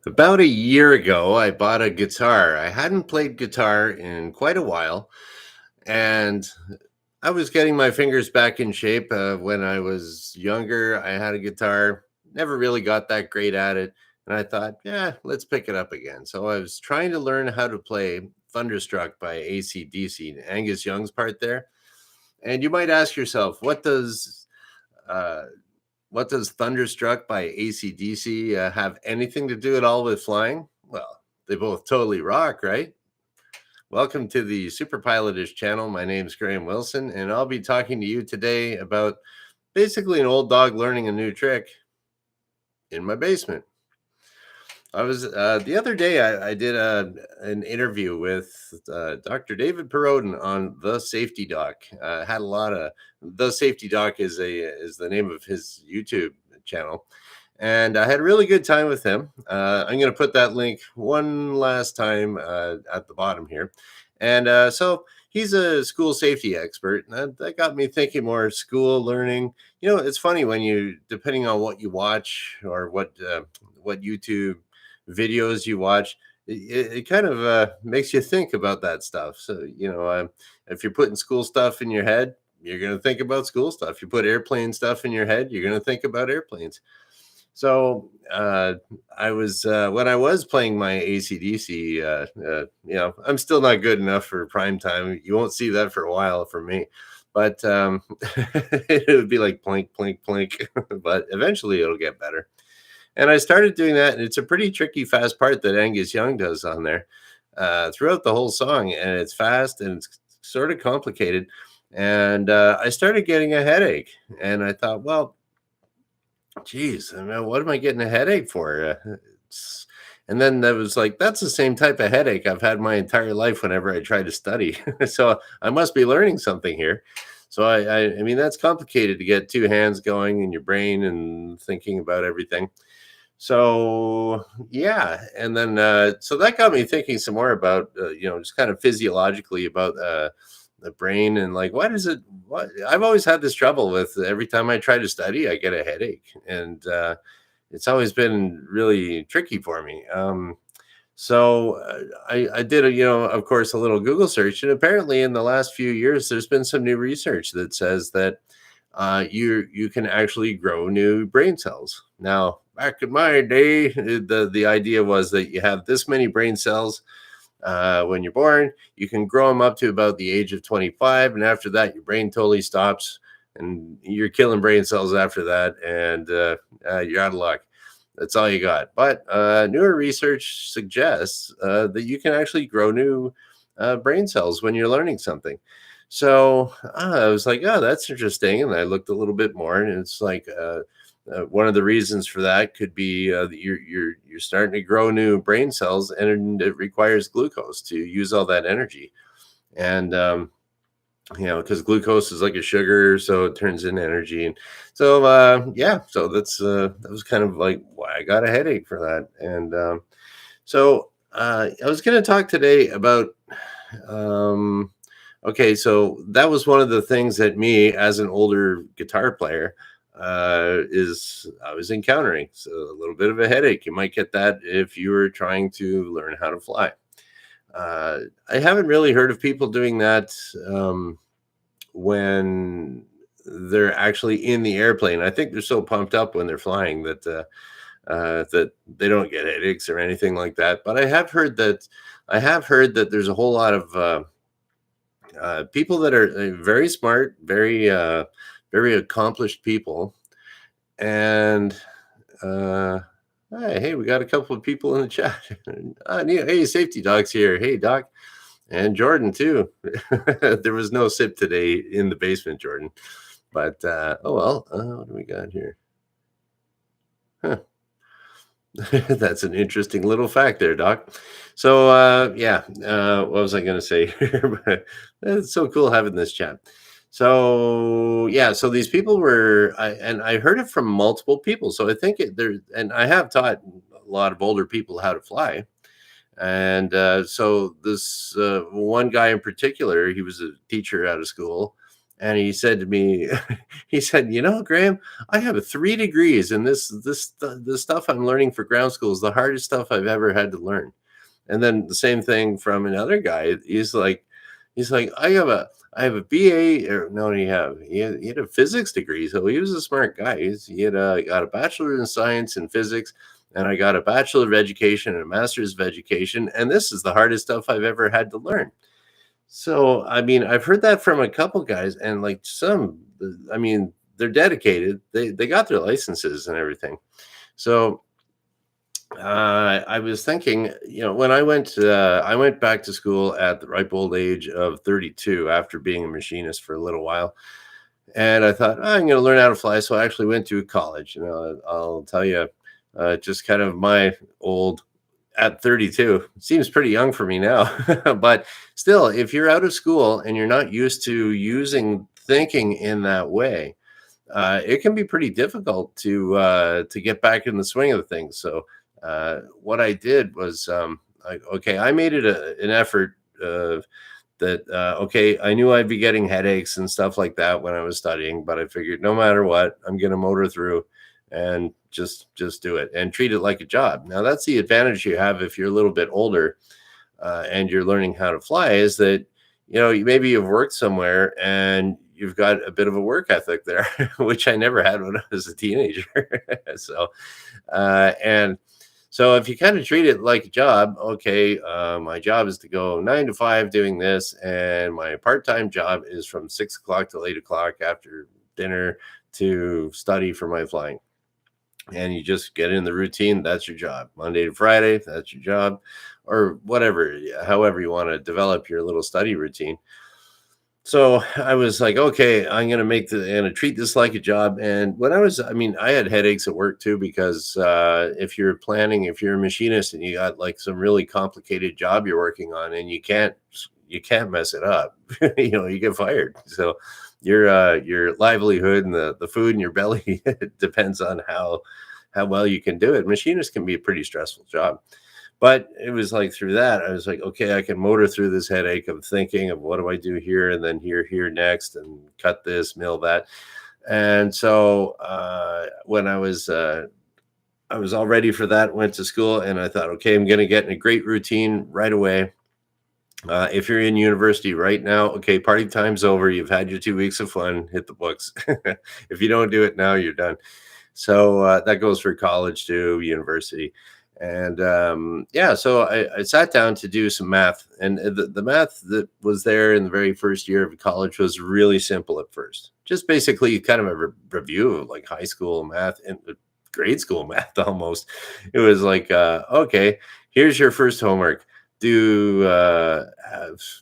About a year ago, I bought a guitar. I hadn't played guitar in quite a while, and I was getting my fingers back in shape. When I was younger, I had a guitar, never really got that great at it. And I thought, yeah, let's pick it up again. So I was trying to learn how to play Thunderstruck by AC/DC, Angus Young's part there. And you might ask yourself, uh, what does Thunderstruck by AC/DC have anything to do at all with flying? Well, they both totally rock, right? Welcome to the superpilotish channel. My name's Graham Wilson, and I'll be talking to you today about basically an old dog learning a new trick in my basement. I was the other day. I did an interview with Dr. David Perodin on the Safety Doc. Had a lot of the Safety Doc is the name of his YouTube channel, and I had a really good time with him. I'm going to put that link one last time at the bottom here, and so he's a school safety expert, and that got me thinking more school learning. It's funny when you, depending on what you watch or what YouTube videos you watch, it kind of makes you think about that stuff. So, if you're putting school stuff in your head, you're going to think about school stuff. You put airplane stuff in your head, you're going to think about airplanes. So, when I was playing my ACDC, I'm still not good enough for prime time. You won't see that for a while for me. But it would be like plink, plink, plink. But eventually it'll get better. And I started doing that, and it's a pretty tricky, fast part that Angus Young does on there throughout the whole song. And it's fast and it's sort of complicated. And I started getting a headache. And I thought, well, geez, I mean, what am I getting a headache for? And then that was like, that's the same type of headache I've had my entire life whenever I try to study. So I must be learning something here. So I mean, that's complicated to get two hands going in your brain and thinking about everything. So yeah, and then so that got me thinking some more about just kind of physiologically about the brain, and like what I've always had this trouble with. Every time I try to study, I get a headache, and it's always been really tricky for me. I did of course, a little Google search, and apparently in the last few years, there's been some new research that says that you can actually grow new brain cells. Now, back in my day, the idea was that you have this many brain cells when you're born. You can grow them up to about the age of 25, and after that, your brain totally stops, and you're killing brain cells after that, and you're out of luck. That's all you got. But newer research suggests that you can actually grow new brain cells when you're learning something. So I was like, oh, that's interesting. And I looked a little bit more, and it's like one of the reasons for that could be that you're starting to grow new brain cells, and it requires glucose to use all that energy. And because glucose is like a sugar, so it turns into energy. And so yeah, so that was kind of like why I got a headache for that. And I was going to talk today about um, okay, so that was one of the things that me, as an older guitar player, is I was encountering. So a little bit of a headache. You might get that if you were trying to learn how to fly. I haven't really heard of people doing that when they're actually in the airplane. I think they're so pumped up when they're flying that they don't get headaches or anything like that. But I have heard that there's a whole lot of people that are very smart, very accomplished people, and hey, we got a couple of people in the chat. Hey, Safety Doc's here. Hey, Doc, and Jordan too. There was no sip today in the basement, Jordan. But oh well. What do we got here? Huh. That's an interesting little fact there, Doc. So yeah, what was I going to say? It's so cool having this chat. So yeah, so these people and I heard it from multiple people. So I think and I have taught a lot of older people how to fly. And so this one guy in particular, he was a teacher out of school, and he said to me, he said, Graham, I have 3 degrees, and the stuff I'm learning for ground school is the hardest stuff I've ever had to learn. And then the same thing from another guy. He's like, I have a BA, or no, he had a physics degree, so he was a smart guy. He got a bachelor in science and physics, and I got a bachelor of education and a master's of education, and this is the hardest stuff I've ever had to learn. So, I mean, I've heard that from a couple guys, and like I mean, they're dedicated. They got their licenses and everything. So, I was thinking, when I went back to school at the ripe old age of 32 after being a machinist for a little while, and I thought, "Oh, I'm going to learn how to fly." So I actually went to college. I'll tell you, just kind of my old at 32 seems pretty young for me now, but still, if you're out of school and you're not used to using thinking in that way, it can be pretty difficult to get back in the swing of things. So what I did was, okay, I made it an effort. That Okay, I knew I'd be getting headaches and stuff like that when I was studying, but I figured no matter what, I'm going to motor through and just do it and treat it like a job. Now that's the advantage you have if you're a little bit older, and you're learning how to fly, is that maybe you've worked somewhere and you've got a bit of a work ethic there, which I never had when I was a teenager. So and so if you kind of treat it like a job, okay, my job is to go 9 to 5 doing this, and my part-time job is from 6 o'clock till 8 o'clock after dinner to study for my flying. And you just get in the routine. That's your job. Monday to Friday, that's your job, or whatever, however you want to develop your little study routine. So I was like, okay, I'm gonna treat this like a job. And I mean, I had headaches at work too, because if you're a machinist and you got like some really complicated job you're working on, and you can't mess it up, you get fired. So your livelihood and the food in your belly depends on how well you can do it. Machinist can be a pretty stressful job. But it was like through that, I was like, okay, I can motor through this headache of thinking of what do I do here and then here next, and cut this, mill that. And so when I was all ready for that, went to school, and I thought, okay, I'm going to get in a great routine right away. If you're in university right now, okay, party time's over. You've had your 2 weeks of fun. Hit the books. If you don't do it now, you're done. So that goes for college too, university. And yeah, so I sat down to do some math, and the math that was there in the very first year of college was really simple at first. Just basically kind of a review of like high school math and grade school math almost. It was like, okay, here's your first homework. Do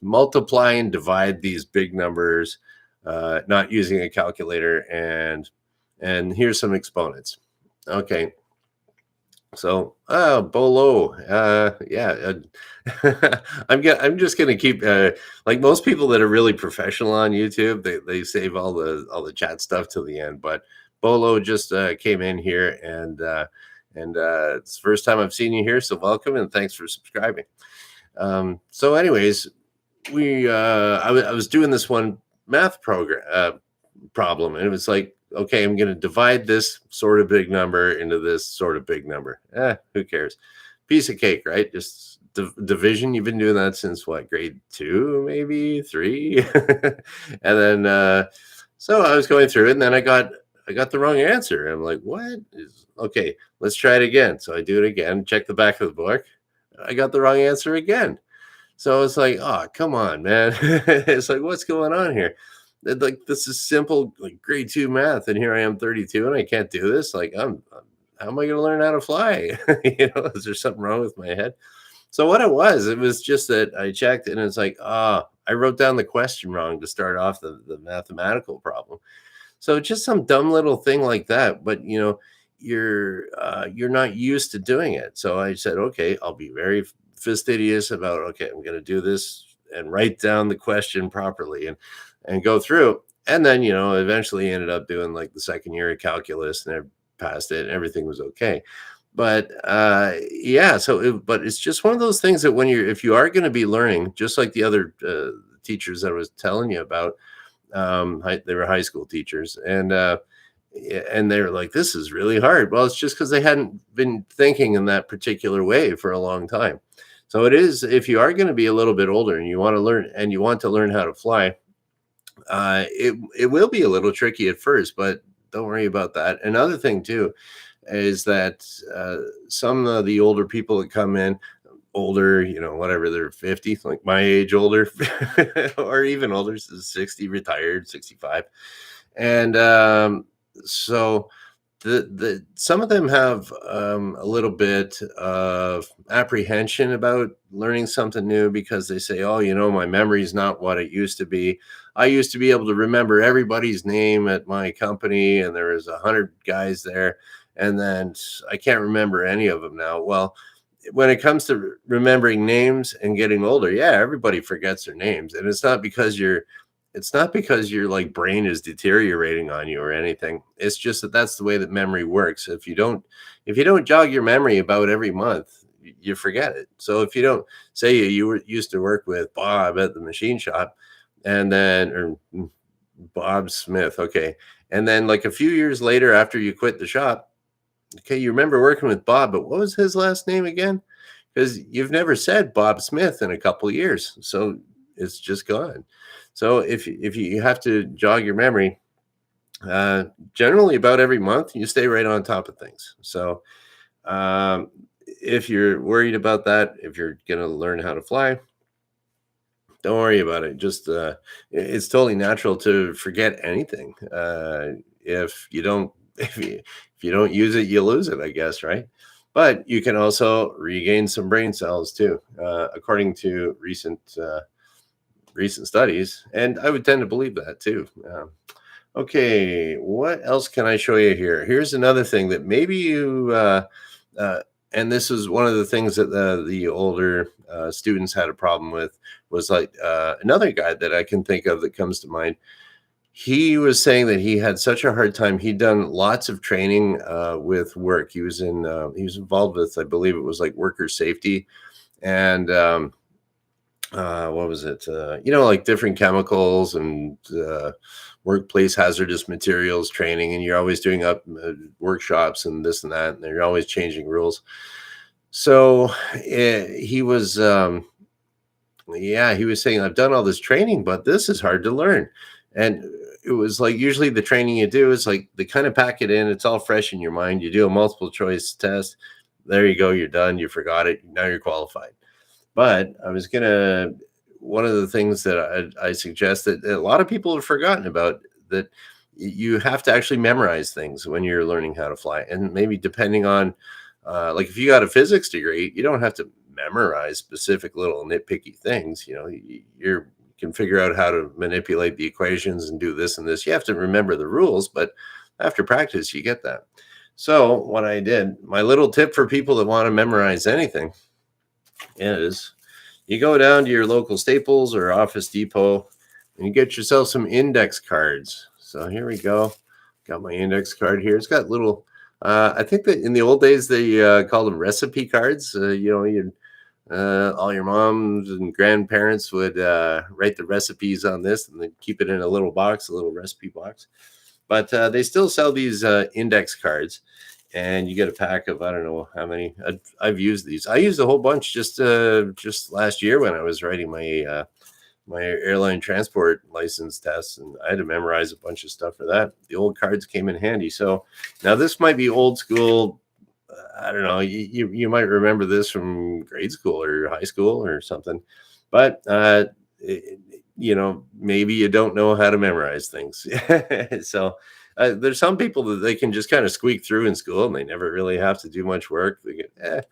multiply and divide these big numbers, not using a calculator, and here's some exponents. Okay, so, Bolo, yeah, I'm just gonna keep, like most people that are really professional on YouTube, they save all the chat stuff till the end. But Bolo just came in here, and it's the first time I've seen you here, so welcome and thanks for subscribing. So, anyways, I was doing this one math problem, and it was like, okay, I'm going to divide this sort of big number into this sort of big number. Who cares? Piece of cake, right? Just division. You've been doing that since what, grade 2, maybe 3? And then so I was going through it, and then I got the wrong answer. I'm like, what is okay? Let's try it again. So I do it again. Check the back of the book. I got the wrong answer again. So it's like, oh, come on, man. It's like, what's going on here? Like, this is simple, like grade 2 math, and here I am 32 and I can't do this. Like, how am I going to learn how to fly? Is there something wrong with my head? So what it was just that I checked, and it's like, I wrote down the question wrong to start off the mathematical problem. So just some dumb little thing like that, but you're not used to doing it. So I said, okay, I'll be very fastidious about, okay, I'm going to do this and write down the question properly, and go through. And then, eventually ended up doing like the second year of calculus, and I passed it and everything was okay. But yeah, but it's just one of those things that if you are going to be learning, just like the other teachers that I was telling you about, They were high school teachers, and they were like, "This is really hard." Well, it's just because they hadn't been thinking in that particular way for a long time. So it is, if you are going to be a little bit older and you want to learn how to fly, it will be a little tricky at first, but don't worry about that. Another thing too is that some of the older people that come in, older, whatever, they're 50, like my age, older, or even older, 60, retired, 65. And so the some of them have a little bit of apprehension about learning something new because they say, "Oh, my memory's not what it used to be. I used to be able to remember everybody's name at my company, and there was 100 guys there, and then I can't remember any of them now." Well, when it comes to remembering names and getting older, yeah, everybody forgets their names, and it's not because your like brain is deteriorating on you or anything. It's just that that's the way that memory works. If you don't jog your memory about every month, you forget it. So if you don't, say used to work with Bob at the machine shop, and then or Bob Smith, okay, and then like a few years later after you quit the shop, okay, you remember working with Bob, but what was his last name again? Because you've never said Bob Smith in a couple of years, so it's just gone. So if you have to jog your memory, generally about every month, you stay right on top of things. So if you're worried about that, if you're going to learn how to fly, don't worry about it. Just it's totally natural to forget anything. If you don't if you don't use it, you lose it, I guess, right? But you can also regain some brain cells too, according to recent studies, and I would tend to believe that too. Okay, what else can I show you here? Here's another thing that maybe uh, and this is one of the things that the older students had a problem with, was like another guy that I can think of that comes to mind. He was saying that he had such a hard time. He'd done lots of training with work. He was involved with, I believe it was like worker safety, and what was it? Like different chemicals and workplace hazardous materials training, and you're always doing up workshops and this and that, and they're always changing rules. So he was, yeah, he was saying, "I've done all this training, but this is hard to learn." And it was like, usually the training you do is like they kind of pack it in, it's all fresh in your mind. You do a multiple choice test, there you go, you're done, you forgot it, now you're qualified. But one of the things that I suggest that a lot of people have forgotten about, that you have to actually memorize things when you're learning how to fly. And maybe depending on, like if you got a physics degree, you don't have to memorize specific little nitpicky things. You can figure out how to manipulate the equations and do this and this. You have to remember the rules, but after practice, you get that. So what I did, my little tip for people that want to memorize anything, is you go down to your local Staples or Office Depot and you get yourself some index cards. So here we go. Got my index card here. It's got little, I think that in the old days they called them recipe cards. All your moms and grandparents would write the recipes on this and then keep it in a little box, a little recipe box. But they still sell these index cards, and you get a pack of, I don't know how many. I've used these. I used a whole bunch just last year when I was writing my airline transport license tests, and I had to memorize a bunch of stuff for that. The old cards came in handy. So now this might be old school. I don't know. You might remember this from grade school or high school or something, but maybe you don't know how to memorize things. So there's some people that they can just kind of squeak through in school, and they never really have to do much work. They can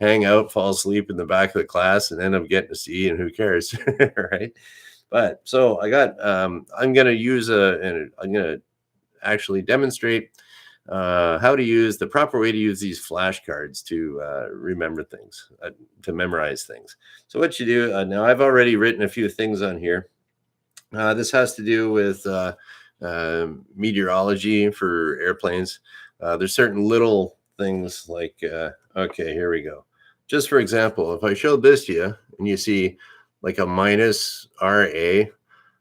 hang out, fall asleep in the back of the class, and end up getting a C, and who cares, right? But so I'm going to I'm going to actually demonstrate how to use the proper way to use these flashcards to remember things, to memorize things. So what you do now, I've already written a few things on here. This has to do with meteorology for airplanes. There's certain little things like, okay, here we go. Just for example, if I showed this to you and you see like a minus RA,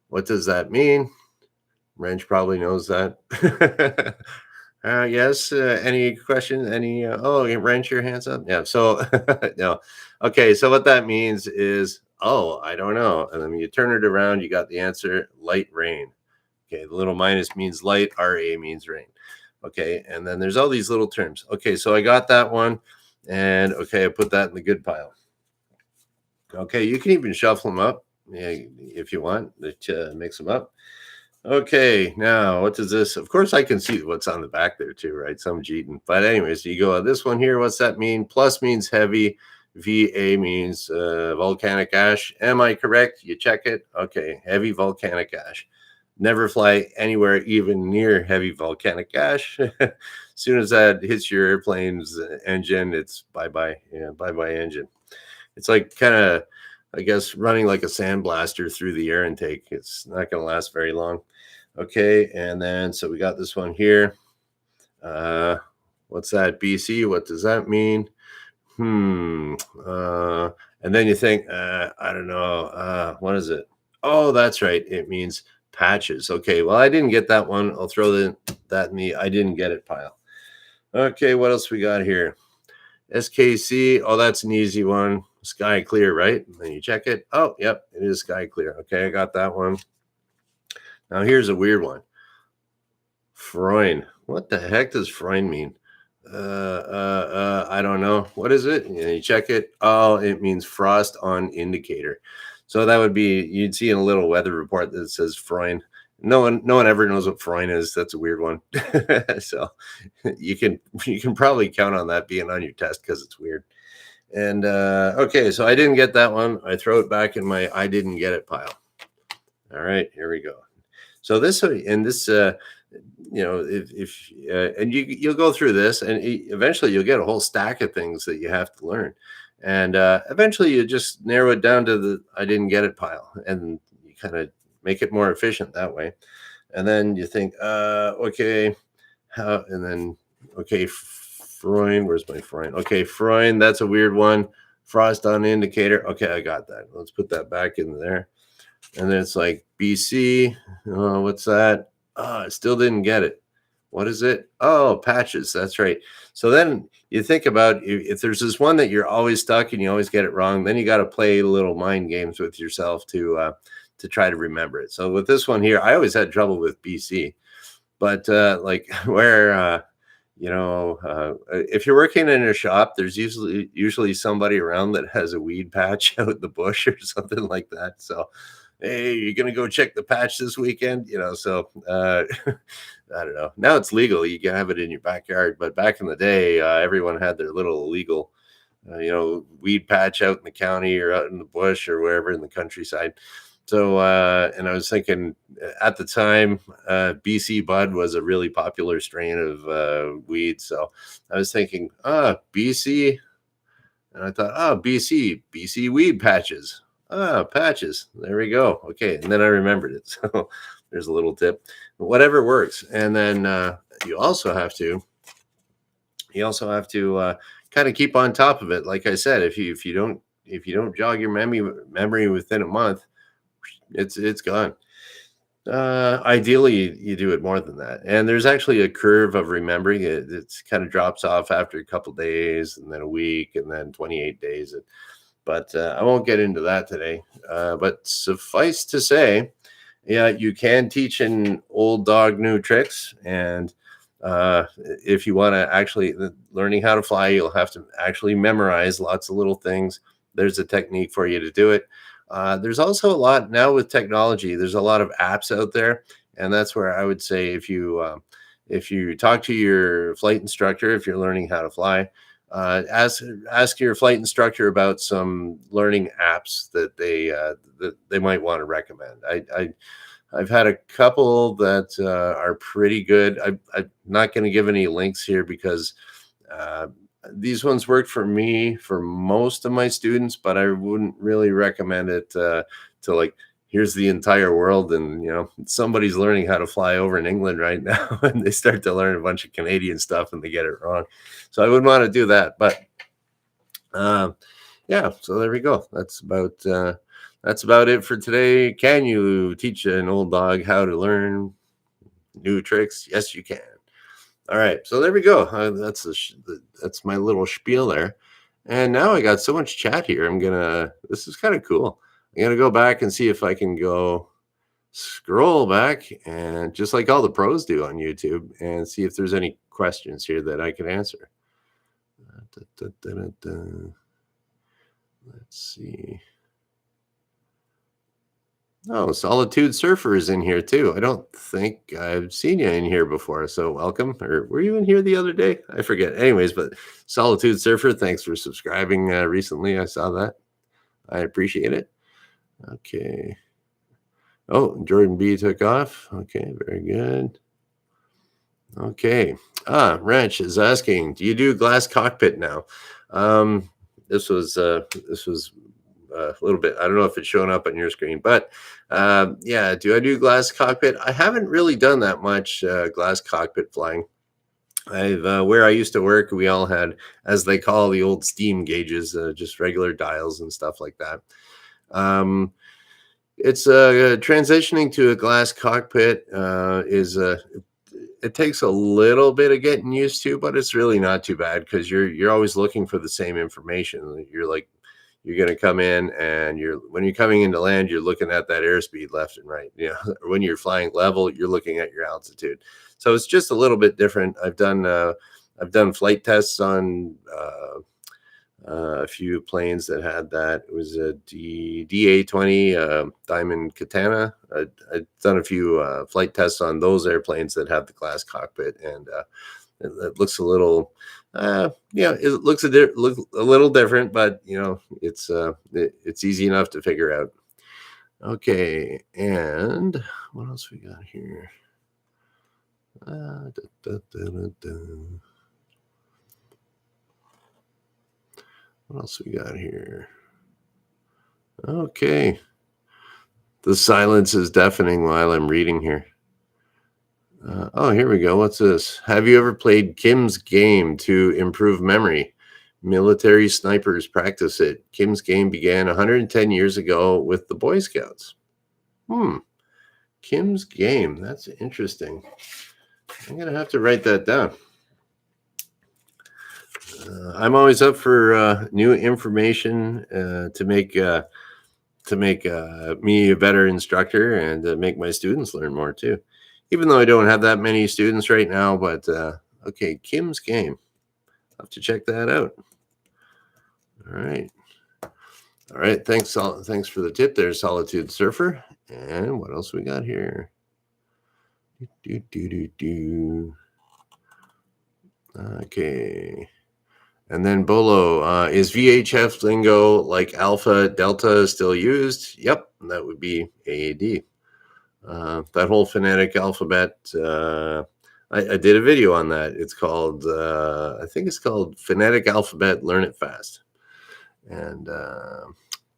what does that mean? Wrench probably knows that. Yes. Any question? Any? Oh, you wrench your hands up. Yeah. So no. Okay. So what that means is, oh, I don't know. And then you turn it around, you got the answer. Light rain. Okay. The little minus means light. RA means rain. Okay. And then there's all these little terms. Okay. So I got that one, and okay, I put that in the good pile. Okay. You can even shuffle them up, yeah, if you want. Mix them up. Okay, now what does this? Of course, I can see what's on the back there too, right? Some cheating. But anyways, you go this one here. What's that mean? Plus means heavy. VA means volcanic ash. Am I correct? You check it. Okay, heavy volcanic ash. Never fly anywhere even near heavy volcanic ash. As soon as that hits your airplane's engine, it's bye bye. Yeah, bye bye engine. It's like kind of, I guess, running like a sandblaster through the air intake. It's not going to last very long. Okay, and then so we got this one here. What's that? BC. What does that mean? Hmm. And then you think, I don't know. What is it? Oh, that's right. It means patches. Okay. Well, I didn't get that one. I'll throw that in the I didn't get it pile. Okay. What else we got here? SKC. Oh, that's an easy one. Sky clear, right? Then you check it. Oh, yep, it is sky clear. Okay, I got that one. Now here's a weird one. Freund. What the heck does Freund mean? I don't know. What is it? You check it. Oh, it means frost on indicator. So that would be, you'd see in a little weather report that says Freund. No one ever knows what Freund is. That's a weird one. So you can probably count on that being on your test because it's weird. And okay, so I didn't get that one. I throw it back in my I didn't get it pile. All right, here we go. So this and this, if and you'll go through this, and eventually you'll get a whole stack of things that you have to learn, and eventually you just narrow it down to the I didn't get it pile, and you kind of make it more efficient that way. And then you think, okay, how, and then okay. Freund, where's my Freund? Okay, Freund, that's a weird one. Frost on indicator. Okay, I got that. Let's put that back in there. And then it's like BC. Oh, what's that? Oh, I still didn't get it. What is it? Oh, patches. That's right. So then you think about if there's this one that you're always stuck and you always get it wrong, then you got to play little mind games with yourself to try to remember it. So with this one here, I always had trouble with BC, but like where if you're working in a shop, there's usually somebody around that has a weed patch out in the bush or something like that. So, hey, you're gonna go check the patch this weekend, So I don't know. Now it's legal; you can have it in your backyard. But back in the day, everyone had their little illegal, weed patch out in the county or out in the bush or wherever in the countryside. So, and I was thinking at the time, BC Bud was a really popular strain of weed. So I was thinking, BC. And I thought, BC weed patches. Patches. There we go. Okay. And then I remembered it. So there's a little tip. Whatever works. And then you also have to kind of keep on top of it. Like I said, if you don't jog your memory within a month, it's gone. Ideally, you do it more than that. And there's actually a curve of remembering it. It's kind of drops off after a couple days, and then a week, and then 28 days. But I won't get into that today. But suffice to say, yeah, you can teach an old dog new tricks. And if you want to actually learning how to fly, you'll have to actually memorize lots of little things. There's a technique for you to do it. There's also a lot now with technology. There's a lot of apps out there, and that's where I would say if you talk to your flight instructor, if you're learning how to fly, ask your flight instructor about some learning apps that they might want to recommend. I've had a couple that are pretty good. I'm not going to give any links here because these ones worked for me for most of my students, but I wouldn't really recommend it to like, here's the entire world. And, somebody's learning how to fly over in England right now and they start to learn a bunch of Canadian stuff and they get it wrong. So I wouldn't want to do that. But yeah, so there we go. That's about it for today. Can you teach an old dog how to learn new tricks. Yes, you can. All right, so there we go. That's my little spiel there. And now I got so much chat here. This is kind of cool. I'm gonna go back and see if I can go scroll back and just like all the pros do on YouTube and see if there's any questions here that I can answer. Da, da, da, da, da. Let's see. Oh, Solitude Surfer is in here too. I don't think I've seen you in here before, so welcome. Or were you in here the other day? I forget. Anyways, but Solitude Surfer, thanks for subscribing recently. I saw that. I appreciate it. Okay. Oh, Jordan B took off. Okay, very good. Okay. Ranch is asking, do you do glass cockpit now? This was a little bit, I don't know if it's showing up on your screen, but yeah, do I do glass cockpit? I haven't really done that much glass cockpit flying. Where I used to work, we all had, as they call the old steam gauges, just regular dials and stuff like that. It's transitioning to a glass cockpit it takes a little bit of getting used to, but it's really not too bad because you're always looking for the same information. You're going to come in and when you're coming into land, you're looking at that airspeed left and right. When you're flying level, you're looking at your altitude. So it's just a little bit different. I've done flight tests on a few planes that had that. It was a DA-20 Diamond Katana. I've done a few flight tests on those airplanes that have the glass cockpit, and it looks a little, it looks look a little different, but it's easy enough to figure out. Okay, and what else we got here? What else we got here? Okay. The silence is deafening while I'm reading here. Oh, here we go. What's this? Have you ever played Kim's Game to improve memory? Military snipers practice it. Kim's Game began 110 years ago with the Boy Scouts. Kim's Game. That's interesting. I'm going to have to write that down. I'm always up for new information to make me a better instructor and make my students learn more too. Even though I don't have that many students right now, but okay, Kim's Game. I'll have to check that out. All right. Thanks for the tip there, Solitude Surfer. And what else we got here? Okay. And then Bolo, is VHF lingo like Alpha Delta still used? Yep, that would be AAD. That whole phonetic alphabet, I did a video on that. It's called, I think it's called Phonetic Alphabet, Learn It Fast. And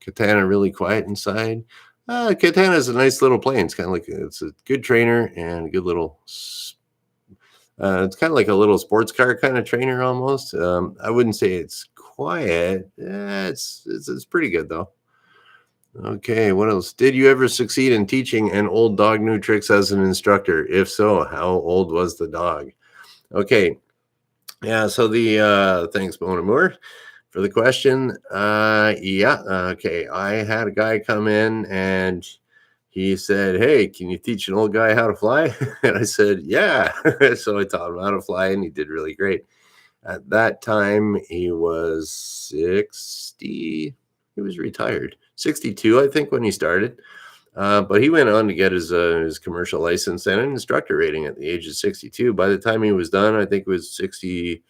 Katana really quiet inside. Katana is a nice little plane. It's kind of like, it's a good trainer and a good little it's kind of like a little sports car kind of trainer almost. I wouldn't say it's quiet. It's pretty good though. Okay, what else? Did you ever succeed in teaching an old dog new tricks as an instructor? If so, how old was the dog? Okay, yeah. So thanks, Mona Moore, for the question. Okay. I had a guy come in and he said, "Hey, can you teach an old guy how to fly?" And I said, "Yeah." So I taught him how to fly, and he did really great. At that time, he was 60. He was retired, 62, I think, when he started. But he went on to get his commercial license and an instructor rating at the age of 62. By the time he was done, I think it was 60,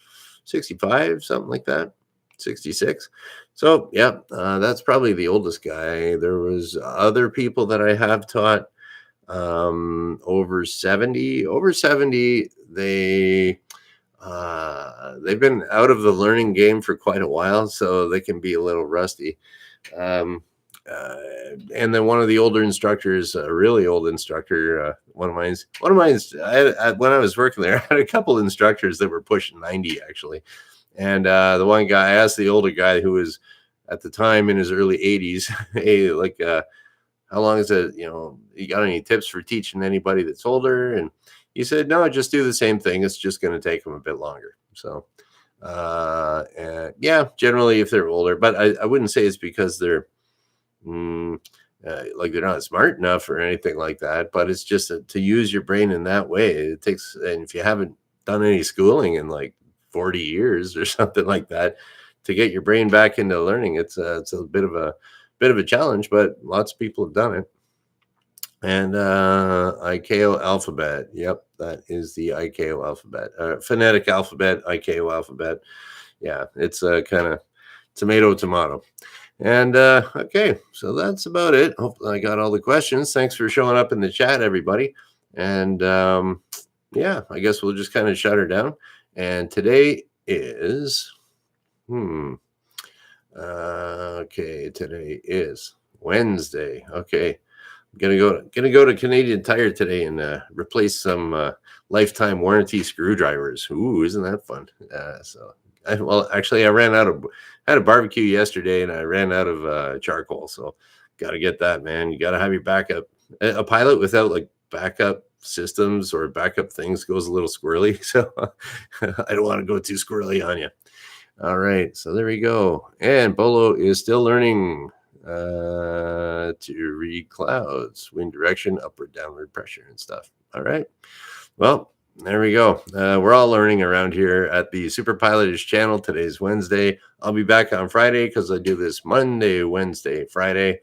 65, something like that. 66. So yeah, that's probably the oldest guy. There was other people that I have taught over 70. Over 70, they've been out of the learning game for quite a while, so they can be a little rusty. And then one of the older instructors, a really old instructor, one of mine. When I was working there, I had a couple instructors that were pushing 90 actually. And the one guy, I asked the older guy who was at the time in his early 80s, hey, how long is it? You got any tips for teaching anybody that's older? And He said, no, just do the same thing. It's just going to take them a bit longer. So, and yeah, generally if they're older, but I wouldn't say it's because they're mm, like they're not smart enough or anything like that, but it's just to use your brain in that way. It takes, and if you haven't done any schooling in like 40 years or something like that, to get your brain back into learning, it's a bit of a challenge, but lots of people have done it. And ICAO alphabet. Yep, that is the ICAO alphabet. Phonetic alphabet, ICAO alphabet. Yeah, it's kind of tomato, tomato. And okay, so that's about it. Hope I got all the questions. Thanks for showing up in the chat, everybody. And yeah, I guess we'll just kind of shut her down. And today is, hmm, okay, today is Wednesday. Okay, gonna go to Canadian Tire today and replace some lifetime warranty screwdrivers. Ooh, isn't that fun? Well, actually, I ran out of had a barbecue yesterday and I ran out of charcoal, so got to get that, man. You got to have your backup. A pilot without like backup systems or backup things goes a little squirrely, so I don't want to go too squirrely on you. All right, so there we go. And Bolo is still learning to read clouds, wind direction, upward, downward pressure, and stuff. All right. Well, there we go. We're all learning around here at the Superpilotish channel. Today's Wednesday. I'll be back on Friday because I do this Monday, Wednesday, Friday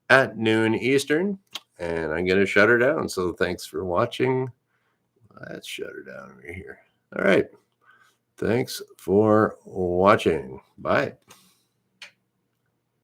at noon Eastern, and I'm going to shut her down. So thanks for watching. Let's shut her down right here. All right. Thanks for watching. Bye.